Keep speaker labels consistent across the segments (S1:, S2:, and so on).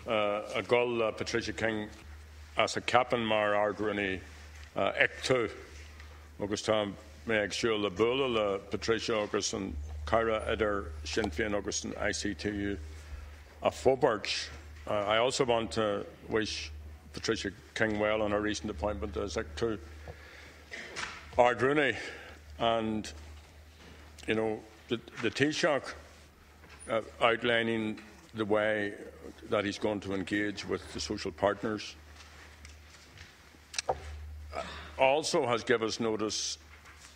S1: a gull Patricia King as a capan mar ardruni ectu agus tá meag siúil le bula le Patricia agus an cara idir Sinn Féin agus an ICTU a Fobart. I also want to wish Patricia King well on her recent appointment as ectu ardruni, and you know the Taoiseach outlining the way that he's going to engage with the social partners also has given us notice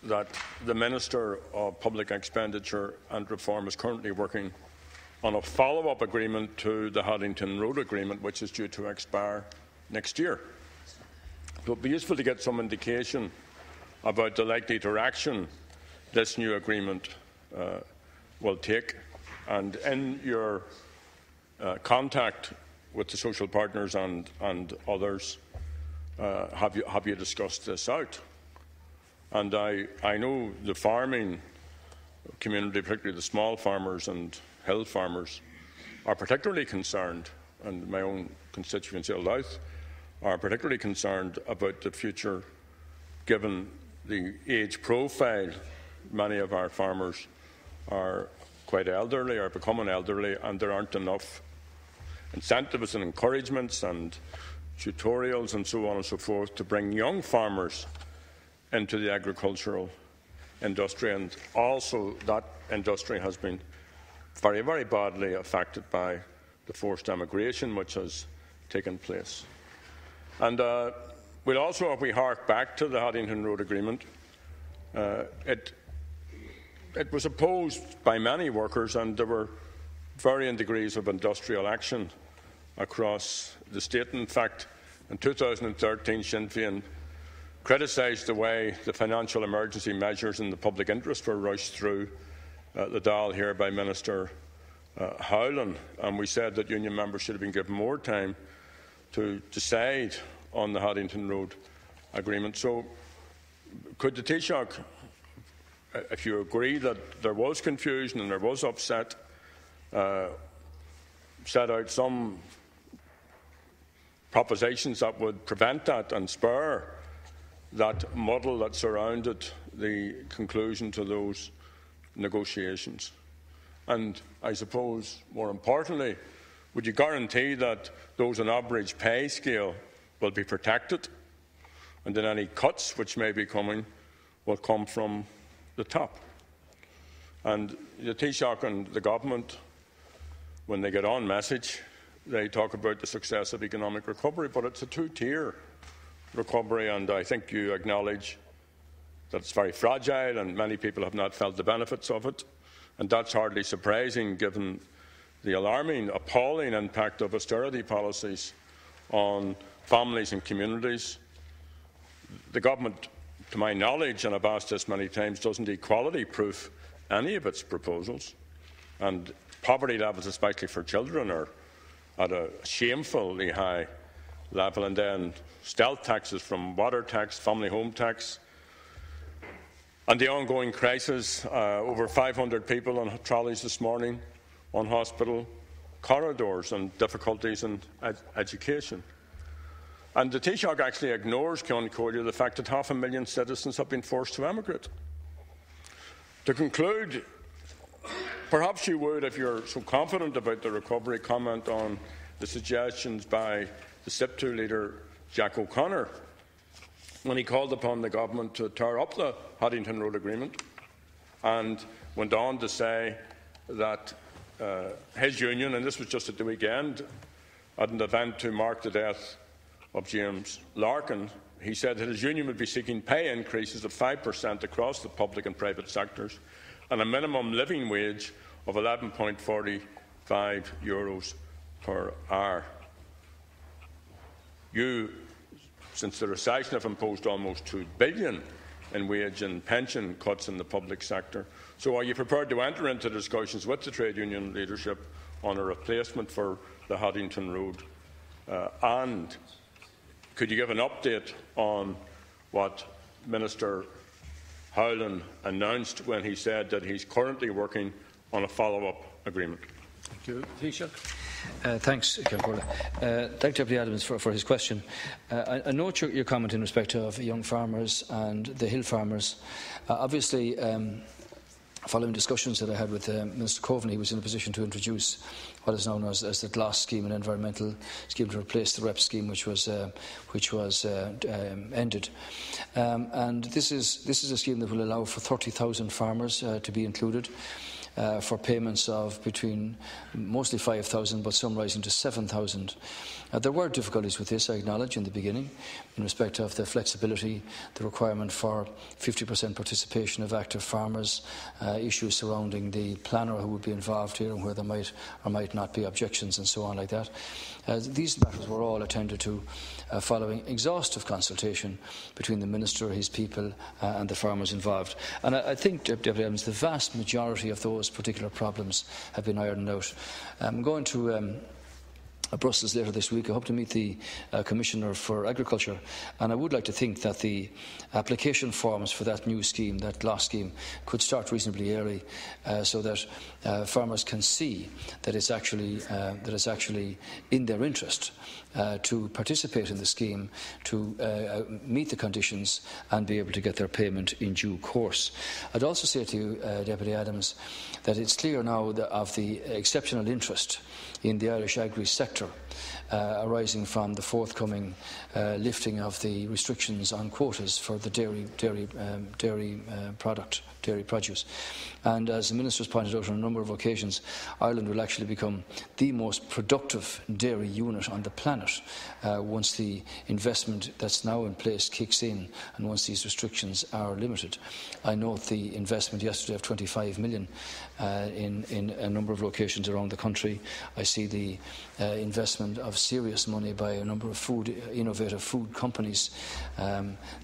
S1: that the Minister of Public Expenditure and Reform is currently working on a follow-up agreement to the Haddington Road Agreement, which is due to expire next year. It would be useful to get some indication about the likely direction this new agreement will take, and in your contact with the social partners and others, have you discussed this out? And I know the farming community, particularly the small farmers and hill farmers, are particularly concerned, and my own constituency of Louth are particularly concerned about the future, given the age profile. Many of our farmers are quite elderly, are becoming elderly, and there aren't enough incentives and encouragements and tutorials and so on and so forth to bring young farmers into the agricultural industry. And also that industry has been very, very badly affected by the forced emigration which has taken place. And we'll also, if we hark back to the Haddington Road Agreement, it was opposed by many workers, and there were varying degrees of industrial action across the state. In fact, in 2013, Sinn Féin criticised the way the financial emergency measures in the public interest were rushed through the Dáil here by Minister Howlin, and we said that union members should have been given more time to decide on the Haddington Road Agreement. So could the Taoiseach, if you agree that there was confusion and there was upset, set out some propositions that would prevent that and spur that muddle that surrounded the conclusion to those negotiations? And I suppose, more importantly, would you guarantee that those on average pay scale will be protected, and that any cuts which may be coming will come from the top? And the Taoiseach and the government, when they get on message, they talk about the success of economic recovery, but it's a two-tier recovery, and I think you acknowledge that it's very fragile and many people have not felt the benefits of it. And that's hardly surprising given the alarming, appalling impact of austerity policies on families and communities. The government, to my knowledge, and I've asked this many times, doesn't equality-proof any of its proposals. And poverty levels, especially for children, are at a shamefully high level. And then stealth taxes from water tax, family home tax, and the ongoing crisis, over 500 people on trolleys this morning, on hospital corridors, and difficulties in education. And the Taoiseach actually ignores, Ceann Comhairle, the fact that 500,000 citizens have been forced to emigrate. To conclude, perhaps you would, if you're so confident about the recovery, comment on the suggestions by the SIPTU leader, Jack O'Connor, when he called upon the government to tear up the Haddington Road Agreement, and went on to say that his union, and this was just at the weekend, at an event to mark the death of James Larkin, he said that his union would be seeking pay increases of 5% across the public and private sectors, and a minimum living wage of €11.45 per hour. You, since the recession, have imposed almost $2 billion in wage and pension cuts in the public sector. So are you prepared to enter into discussions with the trade union leadership on a replacement for the Haddington Road? And could you give an update on what Minister Howlin announced when he said that he's currently working on a follow-up agreement?
S2: Thank you. Taoiseach.
S3: Thanks, Cearl. Thank Deputy Adams for his question. I note your comment in respect of young farmers and the hill farmers. Obviously, following discussions that I had with Minister Coveney, he was in a position to introduce what is known as the GLAS scheme, an environmental scheme to replace the REP scheme, which was ended. And this is a scheme that will allow for 30,000 farmers to be included. For payments of between mostly 5,000 but some rising to 7,000. There were difficulties with this, I acknowledge, in the beginning in respect of the flexibility, the requirement for 50% participation of active farmers, issues surrounding the planner who would be involved here and where there might or might not be objections and so on like that. These matters were all attended to following exhaustive consultation between the Minister, his people and the farmers involved. And I think, Deputy Adams, the vast majority of those particular problems have been ironed out. I'm going to Brussels later this week. I hope to meet the Commissioner for Agriculture, and I would like to think that the application forms for that new scheme, that GLAS scheme, could start reasonably early, so that farmers can see that it's actually in their interest to participate in the scheme, to meet the conditions and be able to get their payment in due course. I'd also say to you, Deputy Adams, that it's clear now of the exceptional interest in the Irish agri sector arising from the forthcoming lifting of the restrictions on quotas for the dairy produce. And as the Minister has pointed out on a number of occasions, Ireland will actually become the most productive dairy unit on the planet once the investment that's now in place kicks in and once these restrictions are limited. I note the investment yesterday of 25 million in a number of locations around the country. I see the investment of serious money by a number of innovative food companies,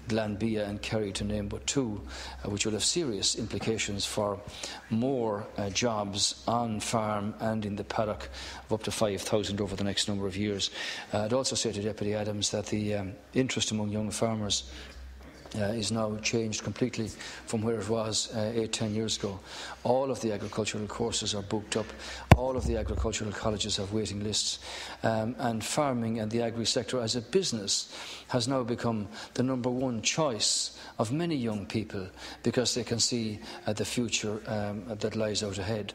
S3: Glanbia and Kerry to name but two, which will have serious implications for more jobs on farm and in the paddock of up to 5,000 over the next number of years. I'd also say to Deputy Adams that the interest among young farmers is now changed completely from where it was 8-10 years ago. All of the agricultural courses are booked up. All of the agricultural colleges have waiting lists. And farming and the agri-sector as a business has now become the number one choice of many young people because they can see the future that lies out ahead.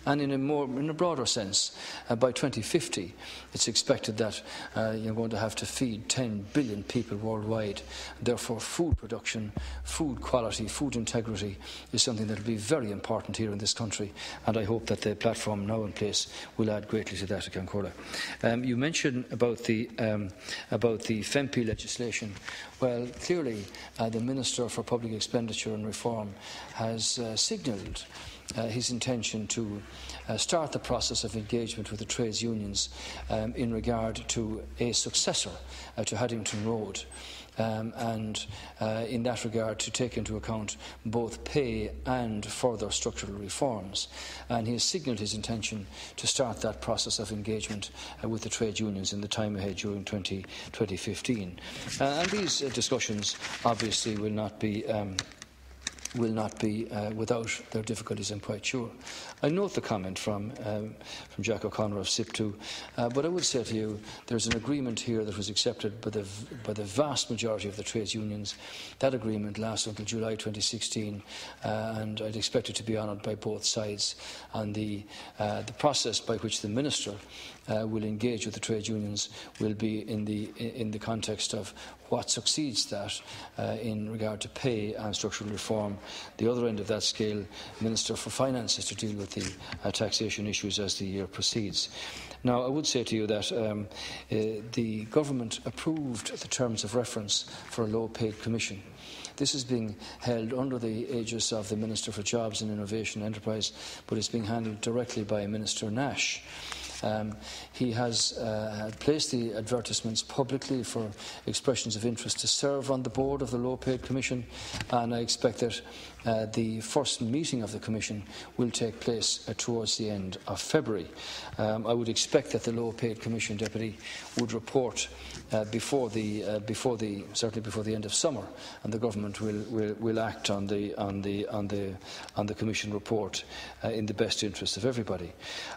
S3: And in a broader sense, by 2050, it's expected that you're going to have to feed 10 billion people worldwide. Therefore, food production, food quality, food integrity is something that will be very important here in this country. And I hope that the platform now in place will add greatly to that, Cearl. You mentioned about the FEMP legislation. Well, clearly, the Minister for Public Expenditure and Reform has signalled his intention to start the process of engagement with the trades unions in regard to a successor to Haddington Road. And in that regard to take into account both pay and further structural reforms. And he has signalled his intention to start that process of engagement with the trade unions in the time ahead during 2015. And these discussions obviously will not be without their difficulties, I'm quite sure. I note the comment from Jack O'Connor of SIP2, but I would say to you there's an agreement here that was accepted by the vast majority of the trades unions. That agreement lasts until July 2016, and I'd expect it to be honoured by both sides. And the process by which the Minister will engage with the trade unions will be in the context of what succeeds that in regard to pay and structural reform. The other end of that scale, Minister for Finance is to deal with the taxation issues as the year proceeds. Now, I would say to you that the government approved the terms of reference for a low-paid commission. This is being held under the aegis of the Minister for Jobs and Innovation and Enterprise, but it's being handled directly by Minister Nash. He has placed the advertisements publicly for expressions of interest to serve on the board of the Low Paid Commission, and I expect that the first meeting of the Commission will take place towards the end of February. I would expect that the Low-Paid Commission Deputy would report certainly before the end of summer, and the government will act on the Commission report in the best interest of everybody.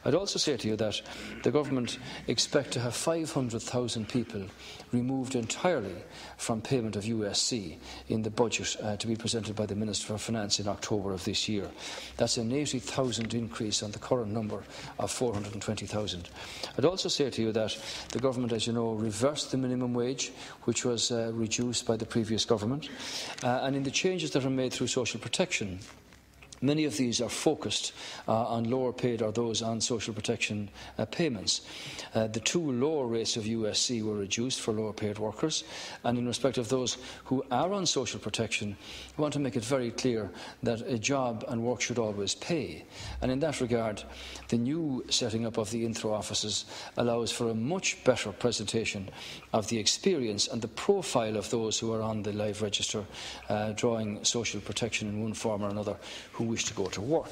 S3: I'd also say to you that the government expect to have 500,000 people removed entirely from payment of USC in the budget to be presented by the Minister for Finance in October of this year. That's an 80,000 increase on the current number of 420,000. I'd also say to you that the government, as you know, reversed the minimum wage, which was reduced by the previous government, and in the changes that are made through social protection, many of these are focused on lower paid or those on social protection payments. The two lower rates of USC were reduced for lower paid workers, and in respect of those who are on social protection, we want to make it very clear that a job and work should always pay. And in that regard, the new setting up of the Inthro offices allows for a much better presentation of the experience and the profile of those who are on the live register drawing social protection in one form or another who wish to go to work.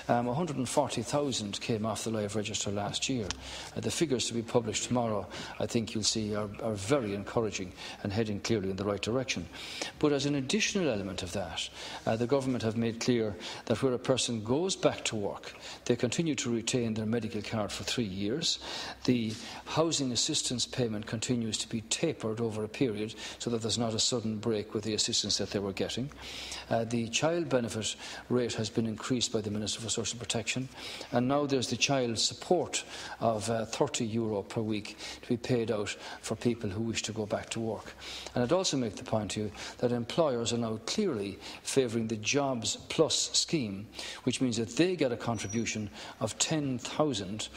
S3: 140,000 came off the live register last year. The figures to be published tomorrow, I think you'll see, are very encouraging and heading clearly in the right direction. But as an additional element of that, the government have made clear that where a person goes back to work, they continue to retain their medical card for 3 years. The housing assistance payment continues to be tapered over a period so that there's not a sudden break with the assistance that they were getting. The child benefit rate has been increased by the Minister for Social Protection, and now there's the child support of €30 per week to be paid out for people who wish to go back to work. And I'd also make the point to you that employers are now clearly favouring the Jobs Plus scheme, which means that they get a contribution of €10,000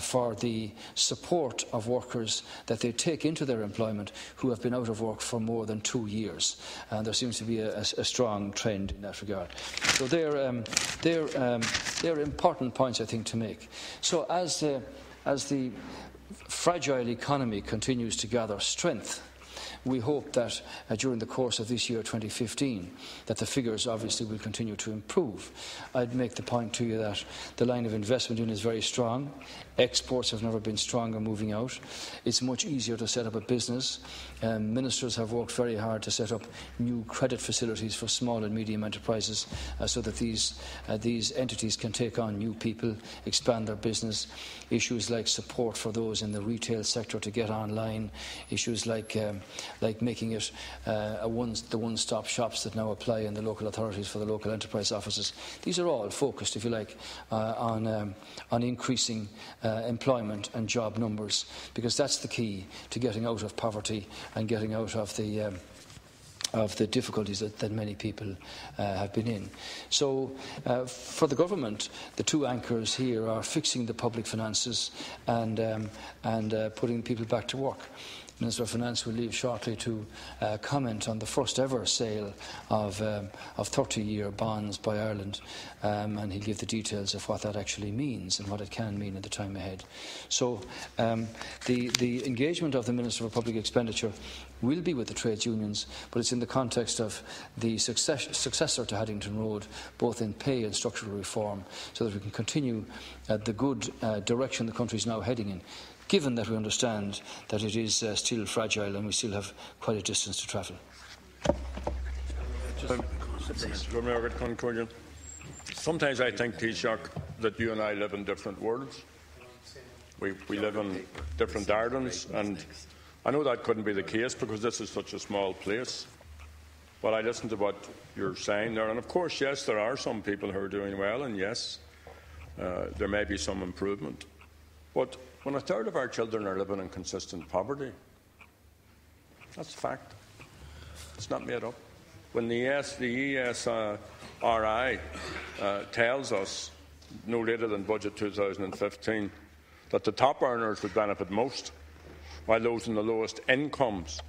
S3: for the support of workers that they take into their employment who have been out of work for more than 2 years. And there seems to be a strong trend in that regard. So they're important points, I think, to make. So as the fragile economy continues to gather strength, we hope that during the course of this year, 2015, that the figures obviously will continue to improve. I'd make the point to you that the line of investment in is very strong. Exports have never been stronger moving out. It's much easier to set up a business. Ministers have worked very hard to set up new credit facilities for small and medium enterprises so that these entities can take on new people, expand their business. Issues like support for those in the retail sector to get online, issues like making it the one-stop shops that now apply in the local authorities for the local enterprise offices. These are all focused, if you like, on increasing employment and job numbers, because that's the key to getting out of poverty and getting out of the difficulties that many people have been in. So for the government, the two anchors here are fixing the public finances and putting people back to work. The Minister of Finance will leave shortly to comment on the first ever sale of 30-year bonds by Ireland, and he'll give the details of what that actually means and what it can mean in the time ahead. So the engagement of the Minister for Public Expenditure will be with the trades unions, but it's in the context of the successor to Haddington Road, both in pay and structural reform, so that we can continue the good direction the country is now heading in, given that we understand that it is still fragile and we still have quite a distance to travel.
S1: Sometimes I think, Taoiseach, that you and I live in different worlds. We live in different Irelands, and I know that couldn't be the case because this is such a small place. But I listen to what you're saying there, and of course, yes, there are some people who are doing well, and yes, there may be some improvement. But when a third of our children are living in consistent poverty, that's a fact. It's not made up. When the ESRI tells us, no later than budget 2015, that the top earners would benefit most, while those in the lowest incomes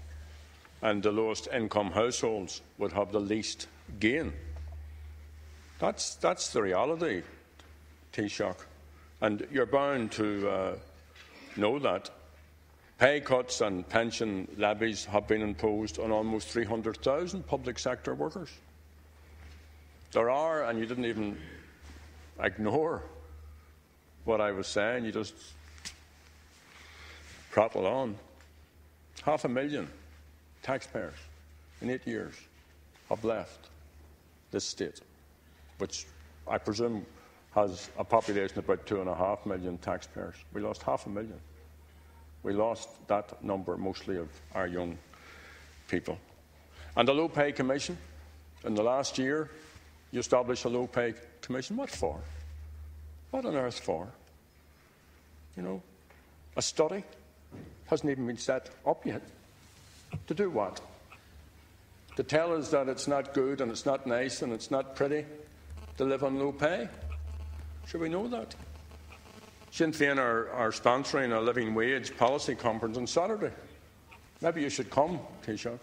S1: and the lowest income households would have the least gain. That's the reality, Taoiseach. And you're bound to know that pay cuts and pension levies have been imposed on almost 300,000 public sector workers. There are, and you didn't even ignore what I was saying, you just prattle on. 500,000 taxpayers in 8 years have left this state, which I presume has a population of about 2.5 million taxpayers. We lost 500,000. We lost that number mostly of our young people. And the Low Pay Commission, in the last year, you established a Low Pay Commission. What for? What on earth for? You know, a study hasn't even been set up yet. To do what? To tell us that it's not good and it's not nice and it's not pretty to live on low pay? Should we know that? Sinn Féin are sponsoring a living wage policy conference on Saturday. Maybe you should come, Taoiseach.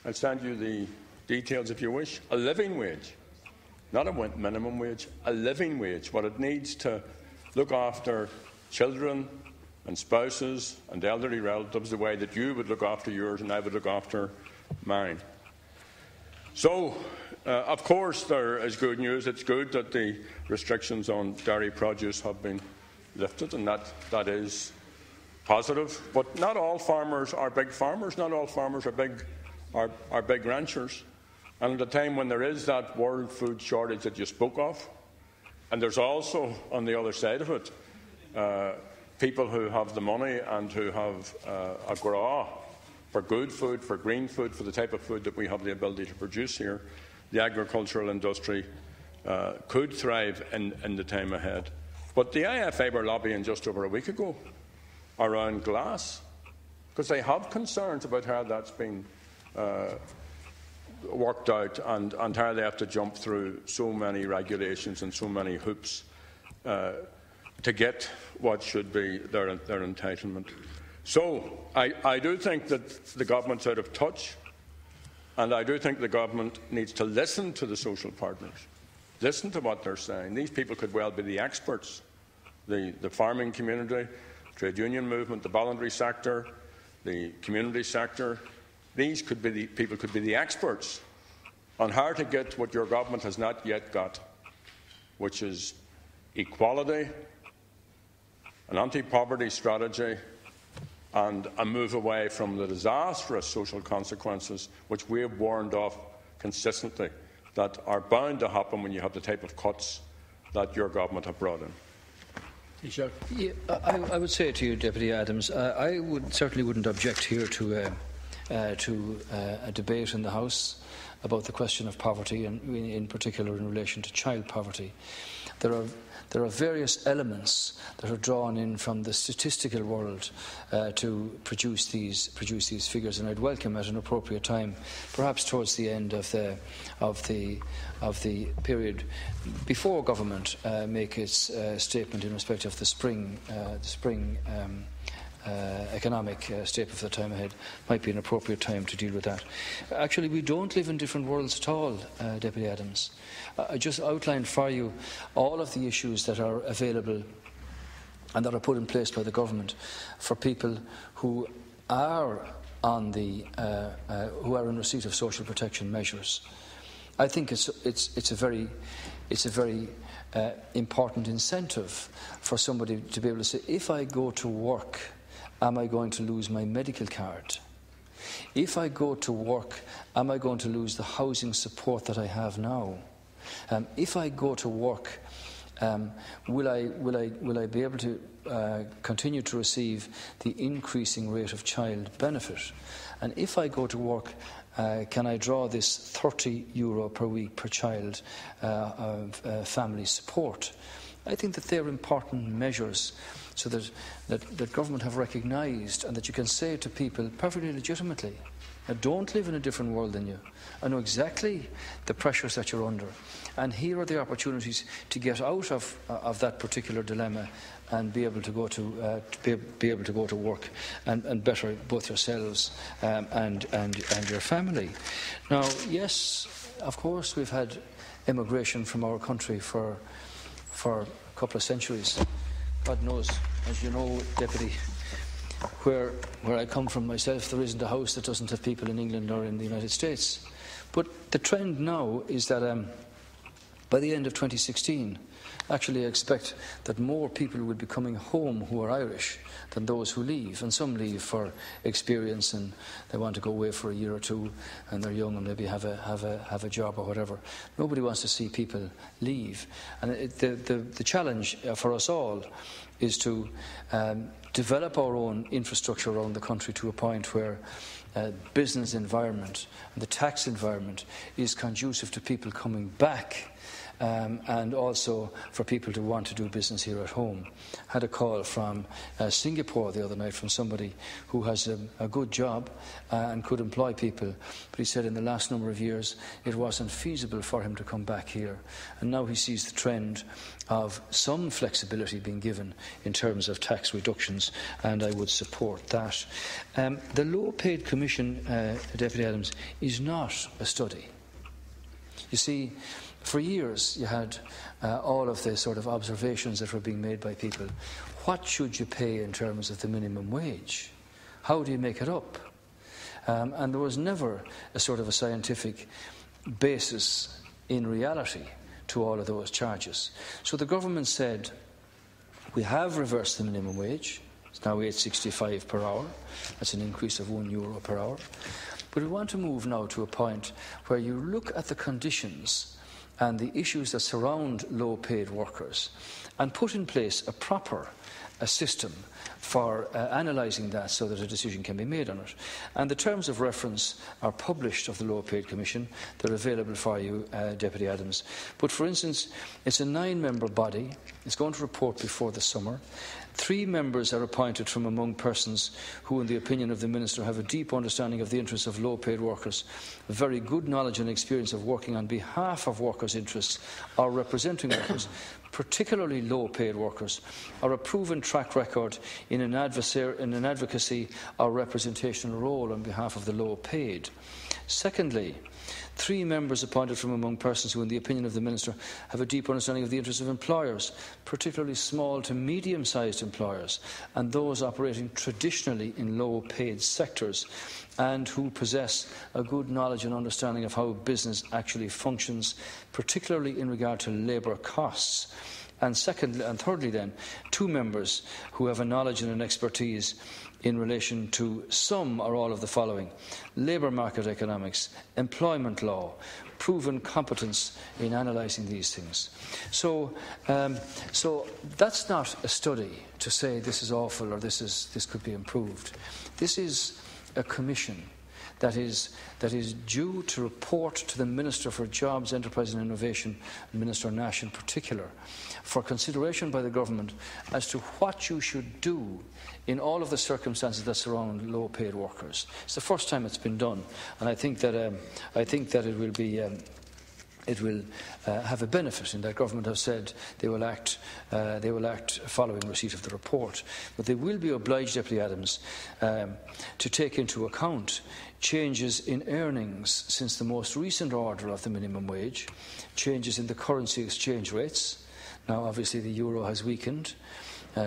S1: I'll send you the details if you wish. A living wage, not a minimum wage, a living wage, what it needs to look after children and spouses and elderly relatives the way that you would look after yours and I would look after mine. So, of course, there is good news. It's good that the restrictions on dairy produce have been lifted, and that is positive. But not all farmers are big farmers. Not all farmers are big ranchers. And at a time when there is that world food shortage that you spoke of, and there's also, on the other side of it, people who have the money and who have a gra for good food, for green food, for the type of food that we have the ability to produce here, the agricultural industry could thrive in the time ahead. But the IFA were lobbying just over a week ago around glass, because they have concerns about how that's been worked out and how they have to jump through so many regulations and so many hoops to get what should be their entitlement. So I do think that the government's out of touch, and I do think the government needs to listen to the social partners, listen to what they're saying. These people could well be the experts, the farming community, trade union movement, the voluntary sector, the community sector. These could be the experts on how to get what your government has not yet got, which is equality, an anti-poverty strategy, and a move away from the disastrous social consequences which we have warned off consistently that are bound to happen when you have the type of cuts that your government have brought in.
S3: Yeah, I would say to you, Deputy Adams, I certainly wouldn't object here to a debate in the House about the question of poverty, and in particular in relation to child poverty. There are various elements that are drawn in from the statistical world to produce these figures, and I'd welcome at an appropriate time, perhaps towards the end of the period before government make its statement in respect of the spring economic state of the time ahead. Might be an appropriate time to deal with that. Actually, we don't live in different worlds at all, Deputy Adams. I just outlined for you all of the issues that are available and that are put in place by the government for people who are who are in receipt of social protection measures. I think it's a very important incentive for somebody to be able to say, if I go to work, am I going to lose my medical card? If I go to work, am I going to lose the housing support that I have now? If I go to work, will I be able to continue to receive the increasing rate of child benefit? And if I go to work, can I draw this €30 per week per child of family support? I think that they're important measures so that government have recognised, and that you can say to people perfectly legitimately, I don't live in a different world than you. I know exactly the pressures that you're under. And here are the opportunities to get out of that particular dilemma and be able to go to work and better both yourselves and your family. Now, yes, of course, we've had immigration from our country for a couple of centuries. God knows, as you know, Deputy, where I come from myself, there isn't a house that doesn't have people in England or in the United States. But the trend now is that By the end of 2016, actually I expect that more people will be coming home who are Irish than those who leave. And some leave for experience and they want to go away for a year or two and they're young and maybe have a job or whatever. Nobody wants to see people leave. And the challenge for us all is to develop our own infrastructure around the country to a point where business environment and the tax environment is conducive to people coming back. And also for people to want to do business here at home. Had a call from Singapore the other night from somebody who has a good job and could employ people, but he said in the last number of years it wasn't feasible for him to come back here. And now he sees the trend of some flexibility being given in terms of tax reductions, and I would support that. The Low Paid Commission, Deputy Adams, is not a study. You see, for years, you had all of the sort of observations that were being made by people. What should you pay in terms of the minimum wage? How do you make it up? And there was never a sort of a scientific basis in reality to all of those charges. So the government said, we have reversed the minimum wage. It's now €8.65 per hour. That's an increase of €1 per hour. But we want to move now to a point where you look at the conditions and the issues that surround low-paid workers and put in place a proper system for analysing that so that a decision can be made on it. And the terms of reference are published of the Low Paid Commission. They're available for you, Deputy Adams. But for instance, it's a 9-member body. It's going to report before the summer. 3 members are appointed from among persons who, in the opinion of the Minister, have a deep understanding of the interests of low-paid workers, a very good knowledge and experience of working on behalf of workers' interests or representing workers, particularly low-paid workers, or a proven track record in an advocacy or representational role on behalf of the low-paid. Secondly, 3 members appointed from among persons who, in the opinion of the Minister, have a deep understanding of the interests of employers, particularly small to medium-sized employers, and those operating traditionally in low-paid sectors, and who possess a good knowledge and understanding of how business actually functions, particularly in regard to labour costs. And thirdly then, 2 members who have a knowledge and an expertise in relation to some or all of the following: labour market economics, employment law, proven competence in analysing these things. So that's not a study to say this is awful or this could be improved. This is a commission that is due to report to the Minister for Jobs, Enterprise and Innovation, and Minister Nash in particular, for consideration by the government as to what you should do in all of the circumstances that surround low-paid workers. It's the first time it's been done, and I think that it will be. It will have a benefit in that government have said they will act following receipt of the report. But they will be obliged, Deputy Adams, to take into account changes in earnings since the most recent order of the minimum wage, changes in the currency exchange rates. Now, obviously, the euro has weakened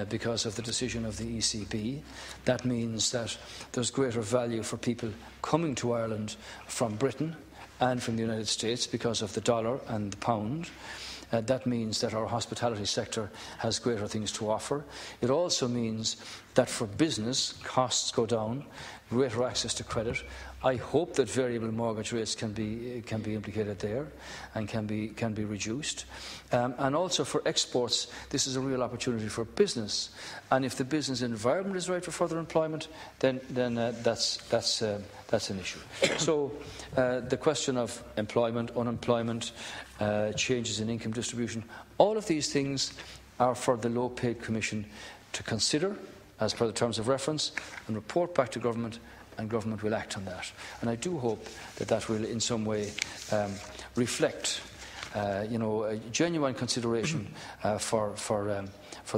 S3: because of the decision of the ECB. That means that there's greater value for people coming to Ireland from Britain and from the United States because of the dollar and the pound. That means that our hospitality sector has greater things to offer. It also means that for business, costs go down, greater access to credit. I hope that variable mortgage rates can be implicated there and can be reduced. And also for exports, this is a real opportunity for business. And if the business environment is right for further employment, then that's an issue. So the question of employment, unemployment, changes in income distribution, all of these things are for the Low Paid Commission to consider as per the terms of reference and report back to government, and government will act on that. And I do hope that will in some way reflect a genuine consideration for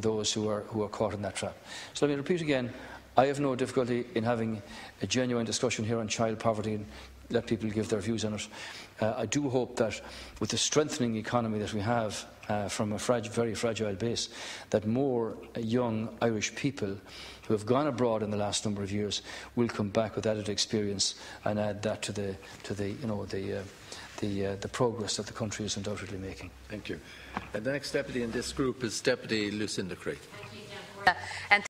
S3: those who are caught in that trap. So let me repeat again, I have no difficulty in having a genuine discussion here on child poverty and let people give their views on it. I do hope that with the strengthening economy that we have from a very fragile base, that more young Irish people who have gone abroad in the last number of years will come back with added experience and add that to the the progress that the country is undoubtedly making.
S2: Thank you. The next deputy in this group is Deputy Lucinda Craig.
S4: And